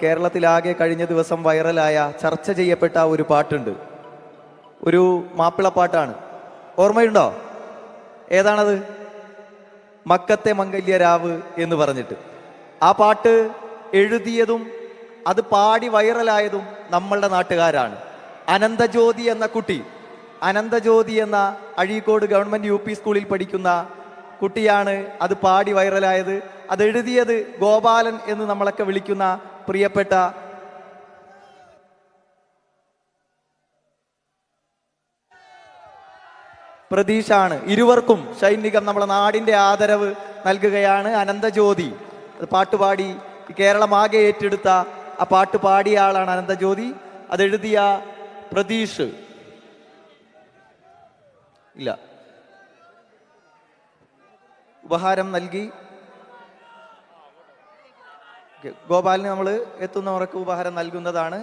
കേരളത്തിലാകെ കഴിഞ്ഞ ദിവസം വൈറലായ ചർച്ച ചെയ്യപ്പെട്ട ഒരു പാട്ടുണ്ട്. ഒരു മാപ്പിളപ്പാട്ടാണ്. ഓർമ്മയുണ്ടോ? ഏതാണത്? മക്കത്തെ മംഗല്യരാവ് എന്ന് പറഞ്ഞിട്ട്. ആ പാട്ട് എഴുതിയതും അത് പാടി വൈറലായതും നമ്മളുടെ നാട്ടുകാരാണ്. അനന്തജ്യോതി എന്ന കുട്ടി, അനന്തജ്യോതി എന്ന അഴീക്കോട് ഗവൺമെന്റ് UP സ്കൂളിൽ പഠിക്കുന്ന കുട്ടിയാണ് അത് പാടി വൈറലായത്. അത് എഴുതിയത് ഗോപാലൻ എന്ന് നമ്മളൊക്കെ വിളിക്കുന്ന പ്രിയപ്പെട്ട പ്രതീഷാണ്. ഇരുവർക്കും സൈനികം നമ്മളെ നാടിന്റെ ആദരവ് നൽകുകയാണ്. അനന്തജ്യോതി അത് പാട്ടുപാടി കേരളമാകെ ഏറ്റെടുത്ത ആ പാട്ട് പാടിയ ആളാണ് അനന്തജ്യോതി. അതെഴുതിയ പ്രതീഷ് ഇല്ല ഉപഹാരം നൽകി. ഗോപാലിന് നമ്മൾ എത്തുന്നവർക്ക് ഉപഹാരം നൽകുന്നതാണ്.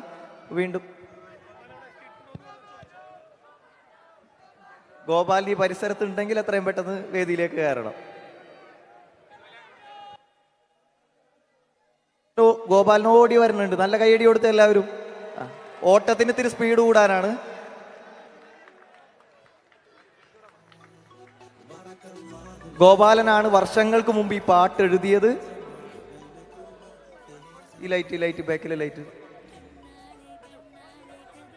വീണ്ടും ഗോപാലിന് ഈ പരിസരത്ത് ഉണ്ടെങ്കിൽ എത്രയും പെട്ടെന്ന് വേദിയിലേക്ക് കയറണം. ഗോപാലിന് ഓടി വരുന്നുണ്ട്. നല്ല കൈയടി കൊടുത്ത എല്ലാവരും. ഓട്ടത്തിന് ഇത്തിരി സ്പീഡ് കൂടാനാണ്. ഗോപാലനാണ് വർഷങ്ങൾക്ക് മുമ്പ് ഈ പാട്ട് എഴുതിയത്. ഈ ലൈറ്റ് ബാക്കിലെ ലൈറ്റ്.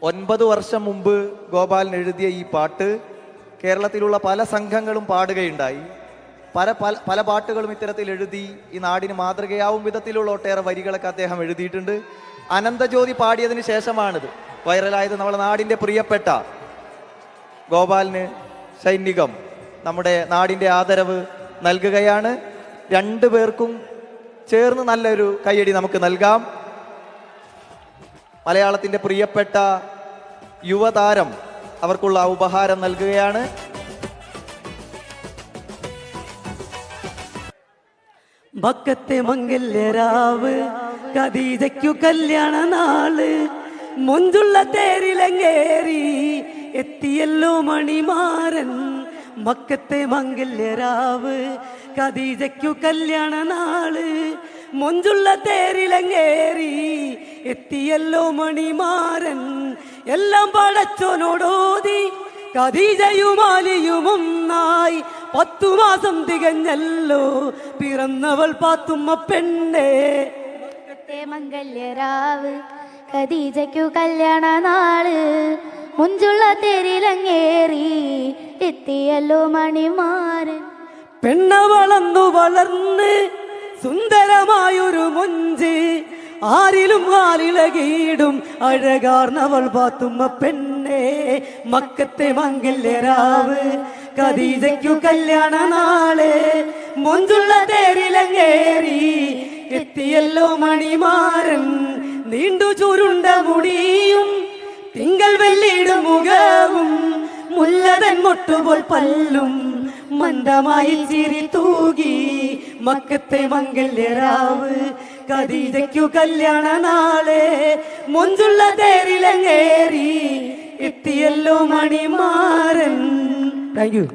9 വർഷം മുമ്പ് ഗോപാലൻ എഴുതിയ ഈ പാട്ട് കേരളത്തിലുള്ള പല സംഘങ്ങളും പാടുകയുണ്ടായി. പല പാട്ടുകളും ഇത്തരത്തിൽ എഴുതി ഈ നാടിന് മാതൃകയാവും വിധത്തിലുള്ള ഒട്ടേറെ വരികളൊക്കെ അദ്ദേഹം എഴുതിയിട്ടുണ്ട്. അനന്തജ്യോതി പാടിയതിന് ശേഷമാണിത് വൈറലായത്. നമ്മുടെ നാടിന്റെ പ്രിയപ്പെട്ട ഗോപാലിന് സൈനികം നമ്മുടെ നാടിന്റെ ആദരവ് നൽകുകയാണ്. രണ്ടു പേർക്കും ചേർന്ന് നല്ലൊരു കയ്യടി നമുക്ക് നൽകാം. മലയാളത്തിന്റെ പ്രിയപ്പെട്ട യുവതാരം അവർക്കുള്ള ഉപഹാരം നൽകുകയാണ്. മക്കത്തെ മംഗല്യരാവ് ഖദീജയ്ക്കു കല്യാണ നാള് മുഞ്ചുള്ള തേരിലങ്ങേറി എത്തിയല്ലോ മണിമാരൻ. മക്കത്തെ മംഗല്യരാവ് ഖദീജയ്ക്കു കല്യാണ നാള് മുഞ്ചുള്ള തേരിലങ്ങേറി എത്തിയല്ലോ മണിമാരൻ. എല്ലാം പടച്ചോനോടോതി ഖദീജയും ആലിയും ഒന്നായി 10 മാസം തികഞ്ഞല്ലോ പിറന്നവൾ പാത്തുമ്മ പെണ്ണേ. മക്കത്തെ മംഗല്യരാവ് ഖദീജയ്ക്കു കല്യാണ നാള് മുഞ്ചുള്ള തേരിലങ്ങേറി എത്തിയല്ലോ മണിമാരൻ. പെണ്ണ വളർന്ന് സുന്ദരമായൊരു മുഞ്ച് ആരിലും ആലിളകിയിടും അഴകാർന്നവൾ പാത്തുമ്മ പെണ്ണേ. മക്കത്തെ മംഗല്യരാവ് ഖദീജയ്ക്കു കല്യാണ നാള് മുഞ്ചുള്ള തേരിലങ്ങേറി എത്തിയല്ലോ മണിമാരൻ. നീണ്ടു ചുരുണ്ട മുടിയും തിങ്കൾ വെള്ളിയിടും മുഖവും മുല്ലതൻ മൊട്ടുപോൽ പല്ലും മന്ദമായി ചിരി തൂകി. മക്കത്തെ മംഗല്യരാവ് ഖദീജയ്ക്കു കല്യാണ നാള് മുഞ്ചുള്ള തേരിലങ്ങേറി എത്തിയല്ലോ മണിമാരൻ. Thank you.